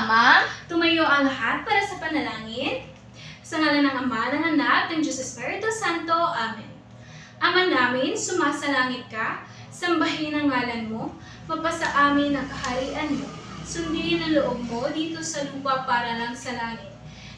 Ma'am. Tumayo ang lahat para sa panalangin. Sa ngalan ng Ama, ng Anak, ng Diyos Espiritu Santo. Amen. Ama namin, sumasalangit ka, sambahin ang ngalan mo, mapasa amin ang kaharian mo, sundin ang loob mo dito sa lupa para lang sa langit.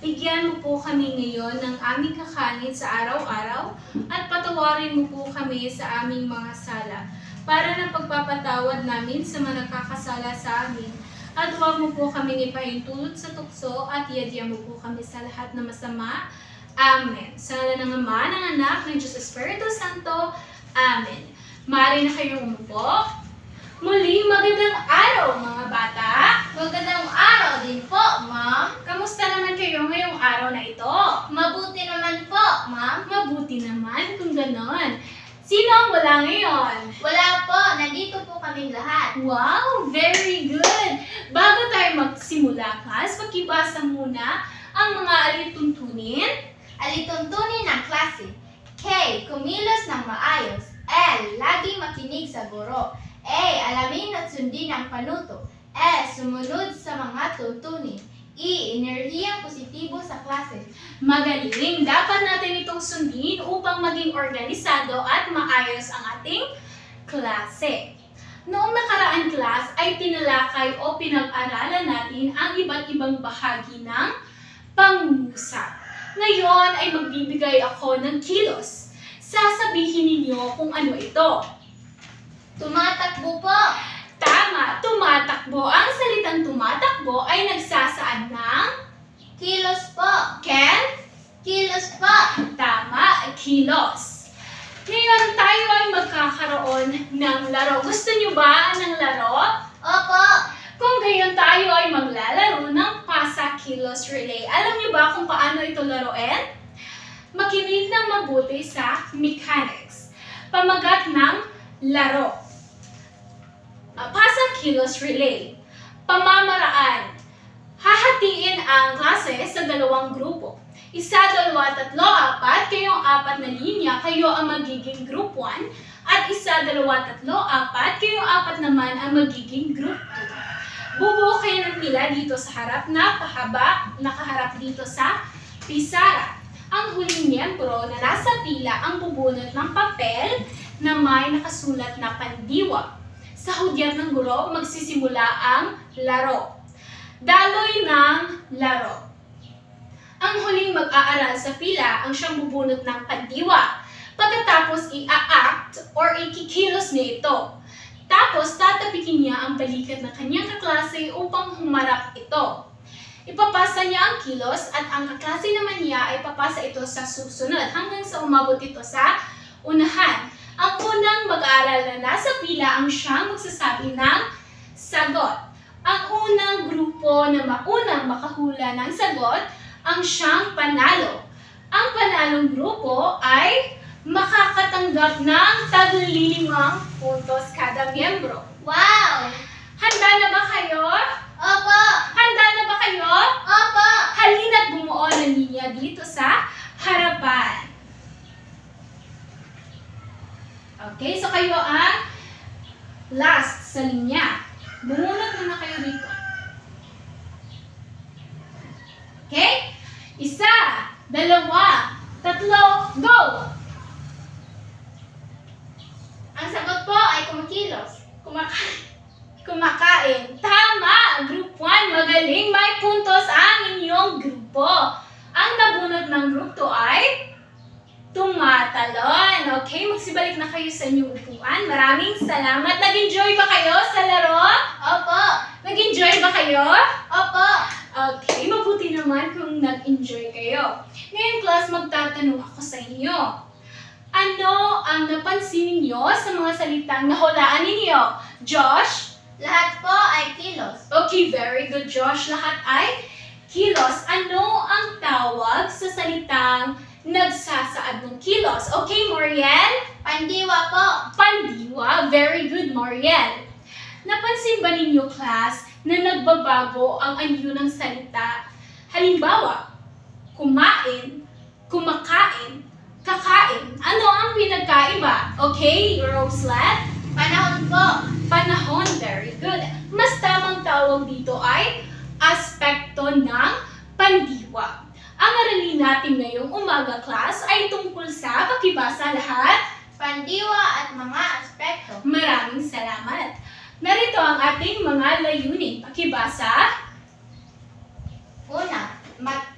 Bigyan mo po kami ngayon ng aming kakanin sa araw-araw at patawarin mo po kami sa aming mga sala para ng pagpapatawad namin sa mga nakakasala sa amin. At huwag mo po kaming ipahintulot sa tukso at iadya mo po kami sa lahat na masama. Amen. Sa ngalan ng Ama, ng Anak, ng Diyos Espiritu Santo. Amen. Maaari na kayong umupo. Muli, magandang araw mga bata. Magandang araw din po, Ma'am. Kamusta naman kayo ngayong araw na ito? Mabuti naman po, Ma'am. Mabuti naman kung ganon. Sino ang wala ngayon? Wala po, nandito po kaming lahat. Wow, very good! Bago tayo magsimula, class, pakibasa muna ang mga alituntunin. Alituntunin ng klase. K. Kumilos ng maayos. L. Laging makinig sa guro. A. Alamin at sundin ang panuto. S. Sumunod sa mga tuntunin. E. Enerhiyang positibo sa klase. Magaling! Dapat natin itong sundin upang maging organisado at maayos ang ating klase. Noong nakaraan class ay tinalakay o pinag-aralan natin ang iba't ibang bahagi ng pangungusap. Ngayon ay magbibigay ako ng kilos. Sasabihin ninyo kung ano ito. Tumatakbo po. Tama, tumatakbo. Ang salitang tumatakbo ay nagsasaad ng Kilos po. Ken? Kilos po. Tama, kilos. Ngayon tayo ay magkakaroon ng laro. Gusto nyo ba ng laro? Opo. Kung gayon tayo ay maglalaro ng pasa kilos relay. Alam nyo ba kung paano ito laruin? Makinig ng mabuti sa mechanics. Pamagat ng laro. Pasa kilos relay. Pamamaraan. Hahatiin ang klase sa dalawang grupo. Isa, dalawa, tatlo, apat. Kayong apat na linya, kayo ang magiging group 1. At isa, dalawa, tatlo, apat. Kayong apat naman ang magiging group 2. Bubuo kayo ng pila dito sa harap na pahaba, nakaharap dito sa pisara. Ang huling miyembro na nasa pila ang bubunot ng papel na may nakasulat na pandiwa. Sa hudyat ng guro, magsisimula ang laro. Daloy ng laro. Ang huling mag-aaral sa pila ang siyang bubunot ng pandiwa. Pagkatapos i-act or ikikilos niya ito. Tapos tatapikin niya ang balikat ng kanyang kaklase upang humarap ito. Ipapasa niya ang kilos at ang kaklase naman niya ay papasa ito sa susunod hanggang sa umabot ito sa unahan. Ang unang mag-aaral na nasa pila ang siyang magsasabi ng sagot. Ang unang grupo na maunang makahula ng sagot ang siyang panalo. Ang panalong grupo ay makakatanggap ng tig-5 puntos kada miyembro. Wow! Handa na ba kayo? Opo. Handa na ba kayo? Opo. Halina't bumuo ng linya dito sa harapan. Okay, so kayo ang last sa linya. Bumunot muna kayo dito. Okay? Isa, dalawa, tatlo, go! Ang sagot po ay kumikilos. Kumakain. Tama! Group 1, magaling. May puntos ang inyong grupo. Ang nabunot ng group 2 ay tumatalon. Okay, magsibalik na kayo sa inyong upuan. Maraming salamat. Nag-enjoy ba kayo sa laro? Opo. Nag-enjoy ba kayo? Opo. Okay, mabuti naman kung nag-enjoy kayo. Ngayon, class, magtatanong ako sa inyo. Ano ang napansin ninyo sa mga salitang nahulaan ninyo? Josh? Lahat po ay kilos. Okay, very good, Josh. Lahat ay kilos. Ano ang tawag sa salitang nagsasaad ng kilos? Okay, Moriel? Pandiwa po. Pandiwa. Very good, Moriel. Napansin ba ninyo, class, na nagbabago ang anyo ng salita? Halimbawa, kumain, kumakain, kakain. Ano ang pinagkaiba? Okay, Roselet? Panahon po. Panahon, very good. Mas tamang tawag dito ay as ng pandiwa. Ang aralin natin ngayong umaga, class, ay tungkol sa pakibasa lahat. Pandiwa at mga aspekto. Maraming salamat. Narito ang ating mga layunin. Pakibasa. Una,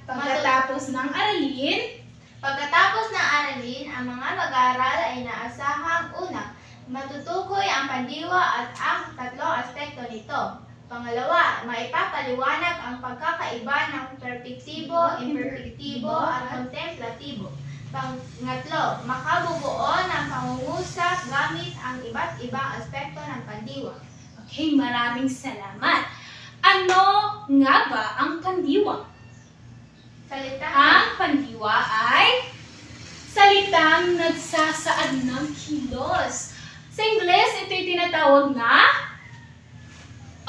Pagkatapos ng aralin, pagkatapos ng aralin, ang mga mag-aaral ay naasahang una, matutukoy ang pandiwa at ang tatlong aspekto nito. Pangalawa, maipapaliwanag ang pagkakaiba ng perpektibo, imperpektibo at kontemplatibo. Pangatlo, makabubuo ng pangungusap gamit ang iba't ibang aspekto ng pandiwa. okay, maraming salamat. Ano nga ba ang pandiwa? Salita Ang pandiwa ay salitang nagsasaad ng kilos. Sa Ingles, ito'y tinatawag na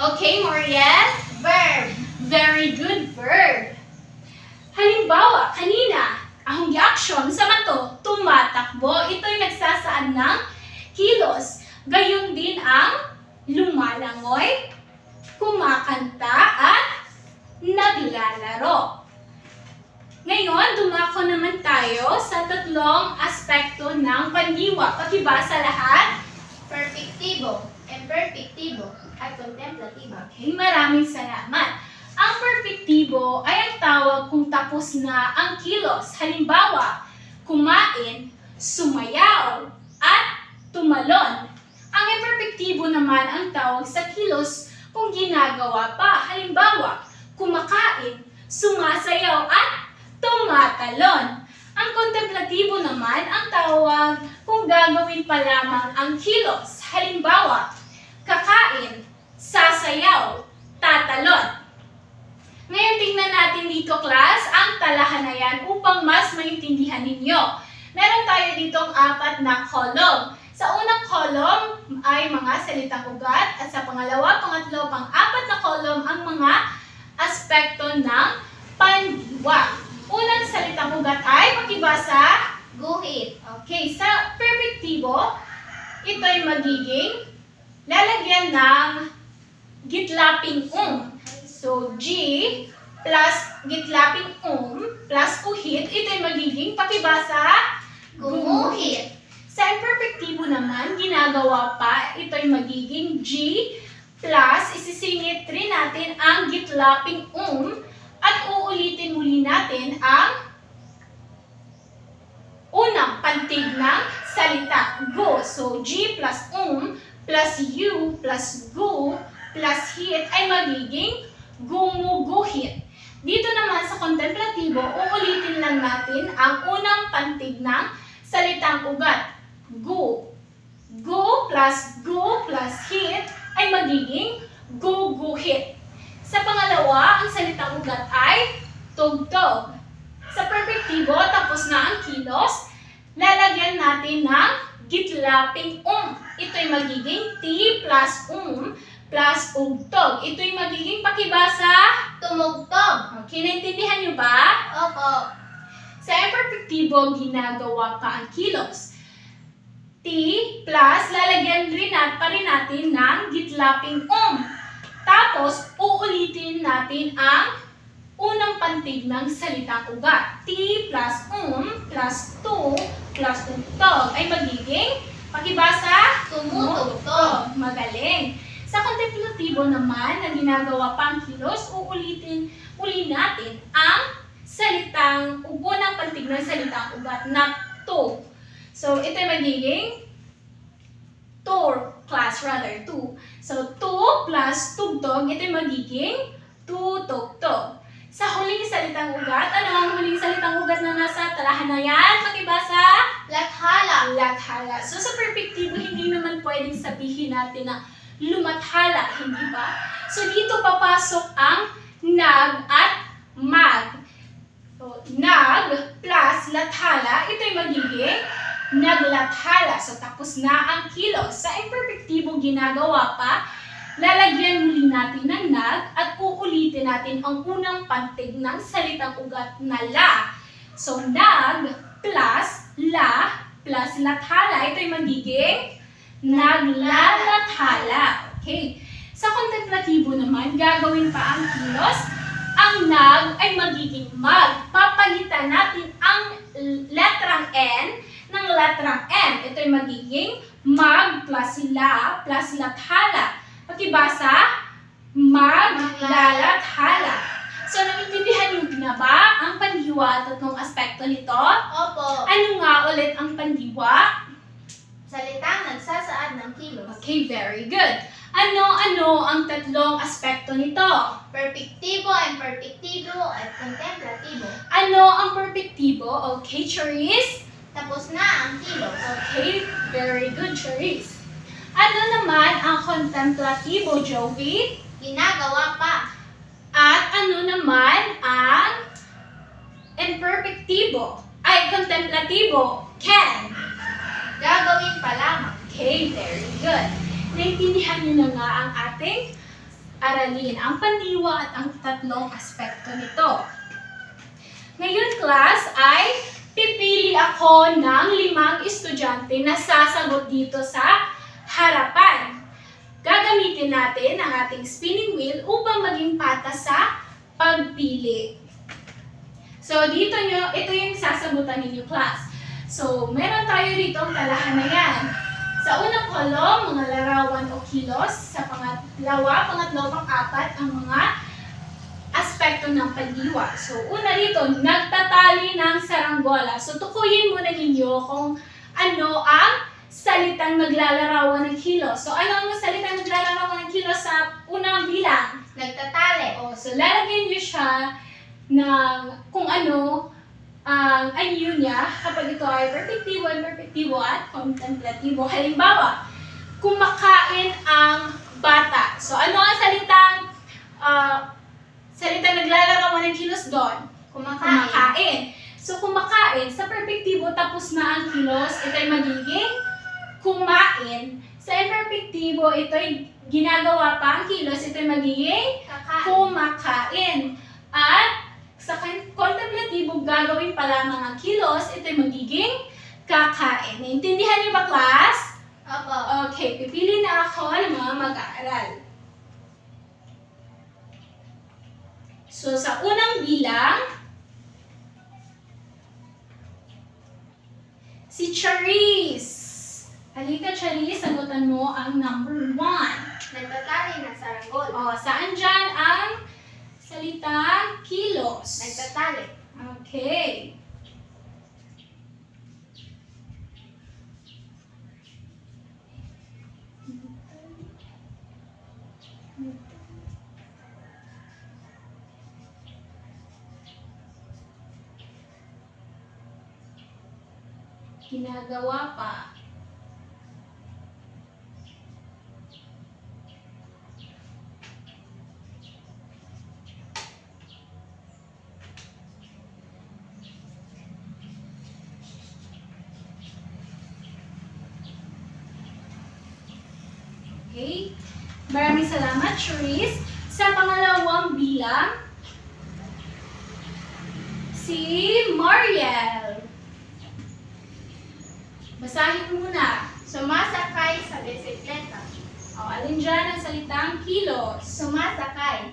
okay, Moriel? verb. Very good verb. Halimbawa, kanina, ang action sa mato, tumatakbo. Ito'y nagsasaad ng kilos. Gayon din ang lumalangoy, kumakanta, at naglalaro. Ngayon, dumako naman tayo sa tatlong aspekto ng pandiwa. Pakibasa lahat. Perpektibo, imperpektibo, at kontemplatibo. Okay, maraming salamat. Ang perpektibo ay ang tawag kung tapos na ang kilos. Halimbawa, kumain, sumayaw, at tumalon. Ang imperpektibo naman ang tawag sa kilos kung ginagawa pa. Halimbawa, kumakain, sumasayaw, at tumatalon. Ang kontemplatibo naman ang tawag kung gagawin pa lamang ang kilos. Halimbawa, kakain, sasayaw, tatalon. Ngayon tingnan natin dito, class, ang talahanayan upang mas maintindihan ninyo. Meron tayo ditong 4 na kolom. Sa unang kolom ay mga salitang ugat at sa pangalawa, pangatlo, pang-4 na kolom ang mga aspekto ng pandiwa. Unang salitang ugat ay pakibasa. Guhit. Okay, sa perpektibo, ito ay magiging lalagyan ng gitlaping So, G plus gitlaping plus uhit, ito ay magiging pakibasa. Gumuhit. Sa imperpektibo naman, ginagawa pa, ito ay magiging G plus isisingit rin natin ang gitlaping at uulitin muli natin ang unang pantig ng salita, go. So, G plus plus U plus go plus hit ay magiging gumuguhit. Dito naman sa kontemplatibo, uulitin lang natin ang unang pantig ng salitang ugat, go. Go plus hit ay magiging guguhit. Sa pangalawa, ang salitang ugat ay tugtog. Sa perpektibo, tapos na ang kilos, lalagyan natin ng gitlaping Ito ay magiging T plus plus ugtog. Ito ay magiging pakibasa. Tumugtog. Okay, naintindihan niyo ba? Opo. Sa imperpektibo, ginagawa pa ang kilos. T plus, lalagyan rin pa rin natin ng gitlaping Tapos, uulitin natin ang unang pantig ng salitang ugat. T plus plus to plus ugtog ay magiging pakibasa. Tumutugtog. Magaling. Sa kontemplatibo naman na ginagawa pa ang kilos, uulitin natin ang unang pantig ng salitang ugat na to. So, ito ay magiging two. So, two plus tugtog, ito ay magiging tutugtog. Sa huling salitang ugat, ano ang huling salitang ugat na nasa talahanayan? Pakibasa? Lathala. Lathala. So, sa perpektibo, hindi naman pwedeng sabihin natin na lumathala, hindi ba? So, dito papasok ang nag at mag. So, nag plus lathala, ito ay magiging naglathala. So, tapos na ang kilos. Sa imperpektibo, ginagawa pa, lalagyan muli natin ng nag at uulitin natin ang unang pantig ng salitang ugat na la. So, nag plus la plus lathala, ito ay magiging naglalathala. Okay. Sa kontemplatibo naman, gagawin pa ang kilos. ang nag ay magiging mag. Papalitan natin ang letrang N ng letrang M. Ito ay magiging mag plus la plus lathala. Pakibasa, maglalathala. So, naiintindihan niyo na ba ang pandiwa at tatlong aspekto nito? Opo. Ano nga ulit ang pandiwa? Salitang nagsasaad ng kilos. Okay, very good. Ano-ano ang tatlong aspekto nito? Perpektibo, imperpektibo, at kontemplatibo. Ano ang perpektibo? Okay, Charisse. Tapos na ang kilos. Okay, very good, Charisse. Ano naman ang kontemplatibo, Jovi? Ginagawa pa. At ano naman ang imperpektibo? Ay, kontemplatibo, Ken. Gagawin pa lamang. Okay, very good. Naintindihan niyo na nga ang ating aralin, ang pandiwa at ang tatlong aspekto nito. Ngayon, class, ay pipili ako ng 5 estudyante na sasagot dito sa harapan. Gagamitin natin ang ating spinning wheel upang maging patas sa pagpili. So, ito yung sasagutan ninyo, class. So, meron tayo rito ang talahan na yan. Sa unang kolong, mga larawan o kilos. Sa pangatlo, pang-apat, ang mga aspekto ng pandiwa. So, una dito, nagtatali ng saranggola. So, tukuyin muna ninyo kung ano ang salitang naglalarawan ng kilos. So, ano ang salitang naglalarawan ng kilos sa unang bilang? Nagtatali. So, lalagyan niyo siya ng kung ano ang anyo niya kapag ito ay perpektibo, imperpektibo, at kontemplatibo. Halimbawa, kumakain ang bata. So, ano ang salitang naglalarawan ng kilos doon? Kumakain. So, kumakain. Sa perpektibo, tapos na ang kilos. Ito ay magiging kumain. Sa imperpektibo, ito ay ginagawa pa ang kilos. Ito ay magiging Kakain. kumakain. At sa kontemplatibo, gagawin pa lamang ang kilos. Ito ay magiging kakain. Naintindihan niyo ba, class? Opo. Okay, pipili na ako ng mga mag-aaral. So, sa unang bilang, si Charisse. Halika, Charisse, sagutan mo ang number 1. Nagtatali ng saranggola. O, saan dyan ang salitang kilos? Nagtatali. Okay. Ginagawa pa. Okay? Maraming salamat, Charisse. Sa pangalawang bilang, si Mariel. Basahin muna. Sumasakay sa bisikleta. O, alin dyan ang salitang kilos? Sumasakay.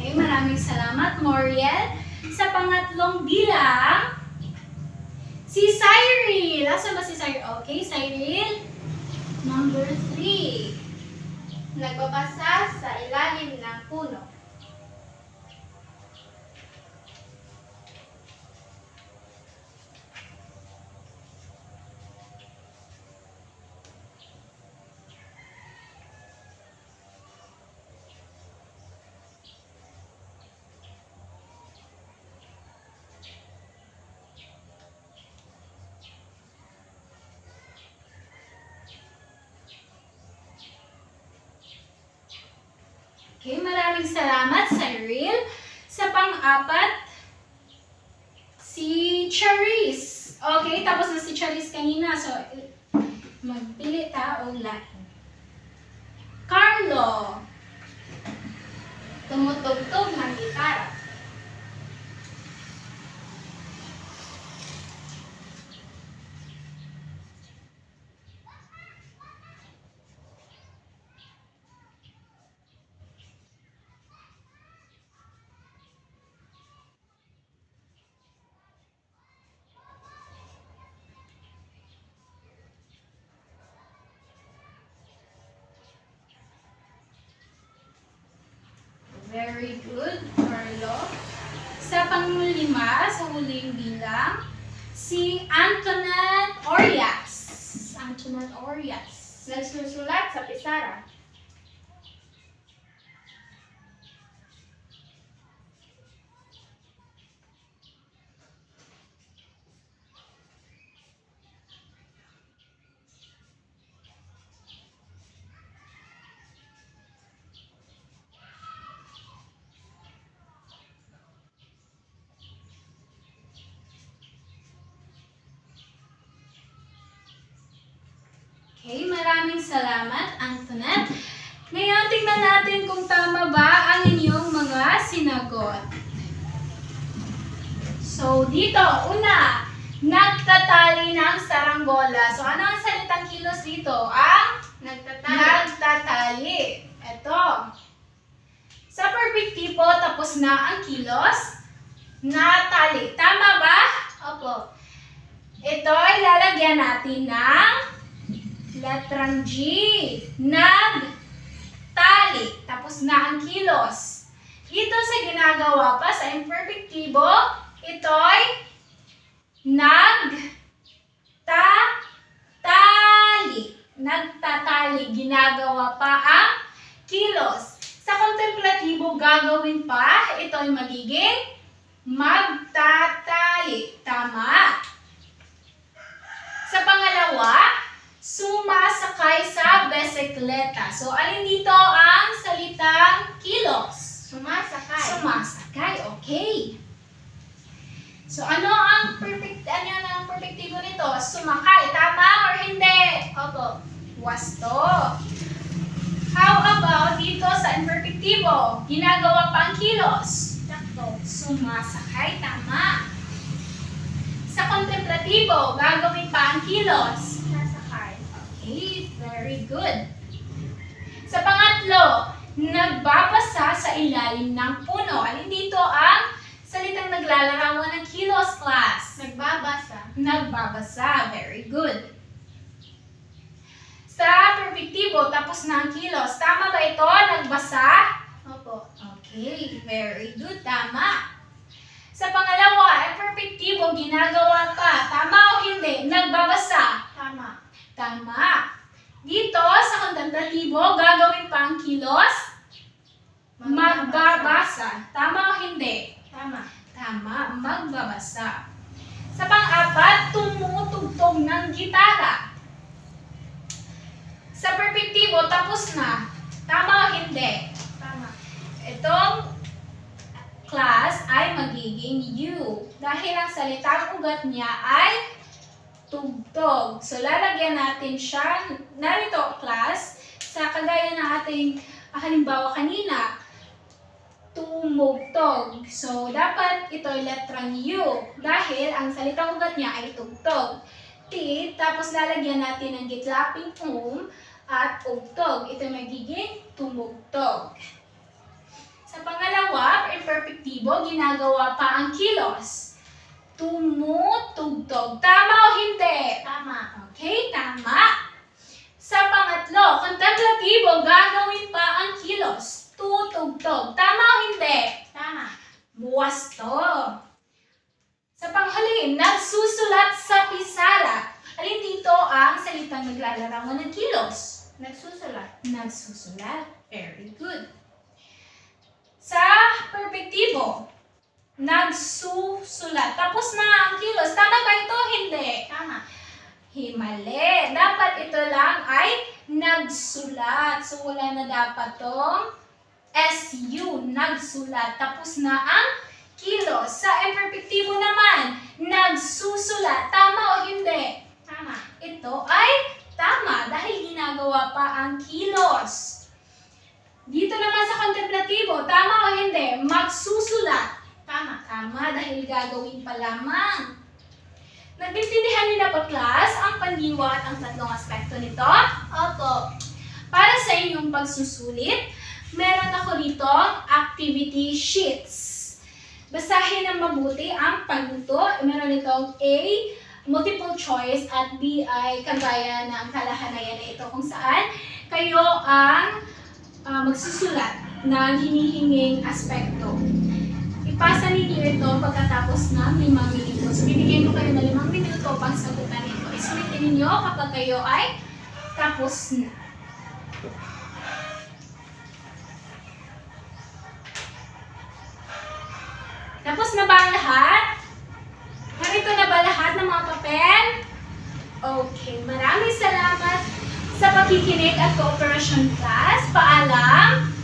Okay, maraming salamat, Moriel. Sa pangatlong bilang, si Cyril. Asa ba si Cyril? Okay, Cyril. Number 3. Nagbabasa sa ilalim ng puno. Okay, maraming salamat, Cyril. Sa pang-apat, si Charisse. Okay, tapos na si Charis kanina. So, magpili ta o lain. Carlo. Tumutugtog ng gitara. Very good, Carlo. Sa panglima, sa huling bilang, si Antoinette Orias. Antoinette Orias. Nagsusulat sa pisara. Okay, maraming salamat, Antoinette. Ngayon, tingnan natin kung tama ba ang inyong mga sinagot. So, dito, una, nagtatali ng saranggola. So, ano ang salitang kilos dito? Ang nagtatali. Ito. Sa perpektibo, tapos na ang kilos. Natali. Tama ba? Opo. Ito ay lalagyan natin ng letrang G. Nagtali. Tapos na ang kilos. Ito sa ginagawa pa sa imperfectibo, ito'y nagtatali. Nagtatali. Ginagawa pa ang kilos. Sa kontemplatibo, gagawin pa, ito'y magiging magtatali. Tama. Sa pangalawa, sumasakay sa bisikleta. So, alin dito ang salitang kilos? Sumasakay. Sumasakay. Okay. So, ano ang perfectibo nito? Sumakay. Tama or hindi? Opo. Wasto. How about dito sa imperfectibo? Ginagawa pa ang kilos. Sakto. Sumasakay. Tama. Sa kontemplatibo, gagawin pa ang kilos. Sasakay. Okay, very good. Sa pangatlo, nagbabasa sa ilalim ng puno. Alin dito ang salitang naglalarawan ng kilos, class? Nagbabasa. Nagbabasa. Very good. Sa perfectibo, tapos na ang kilos. Tama ba ito? Nagbasa? Opo. Okay, very good. Tama. Sa pangalawa, perfectibo, ginagawa pa. Tama o hindi? Nagbabasa. Tama. Tama. Dito, sa kontemplatibo, gagawin pa ang kilos. Magbabasa. Tama o hindi? Tama. Tama, magbabasa. Sa pang-apat, tumutugtog ng gitara. Sa perfectibo, tapos na. Tama o hindi? Tama. Itong class ay magiging U. Dahil ang salitang ugat niya ay tugtog. So, lalagyan natin siya, narito class, sa kagaya ng ating halimbawa kanina, tumugtog. So, dapat ito ay letrang U. Dahil ang salitang ugat niya ay tugtog. T, tapos lalagyan natin ng gitlaping at ugtog. Ito ay magiging tumugtog. Sa pangalawa, imperfectibo, ginagawa pa ang kilos. Tumutugtog. Tama o hindi? Tama. Okay, tama. Sa pangatlo, kontemplatibo, gagawin pa ang kilos. Tutugtog. Tama o hindi? Tama. Buwas to. Sa panghuli, nagsusulat sa pisara. Alin dito ang salitang naglalarawan ng kilos? Nagsusulat. Nagsusulat. Very good. Sa perpektibo, nagsusulat. Tapos na ang kilos. Tama ba ito? Hindi. Tama. Himali. Dapat ito lang ay nagsulat. So, wala na dapat tong SU. Nagsulat. Tapos na ang kilos. Sa imperfectibo naman, nagsusulat. Tama o hindi? Tama. Ito ay tama dahil ginagawa pa ang kilos. Dito naman sa kontemplatibo, tama o hindi? Magsusulat. Tama. Tama dahil gagawin pa lamang. Nagintindihan niyo na ba, class, ang pandiwa at ang tatlong aspekto nito? Opo. Para sa inyong pagsusulit, meron ako rito activity sheets. Basahin ng mabuti ang panuto. Meron itong A, multiple choice, at B ay kagaya ng kalahanayan na ito kung saan kayo ang magsusulat ng hinihinging aspekto. Ipasa ninyo ito pagkatapos ng 5 minuto. So, bibigyan ko kayo ng 5 minuto pang sagutan ito. Isulitin ninyo kapag kayo ay tapos na. Tapos na ba ang lahat? Narito na ba lahat ng mga papel? Okay, maraming salamat sa pakikinig at cooperation class. Paalam!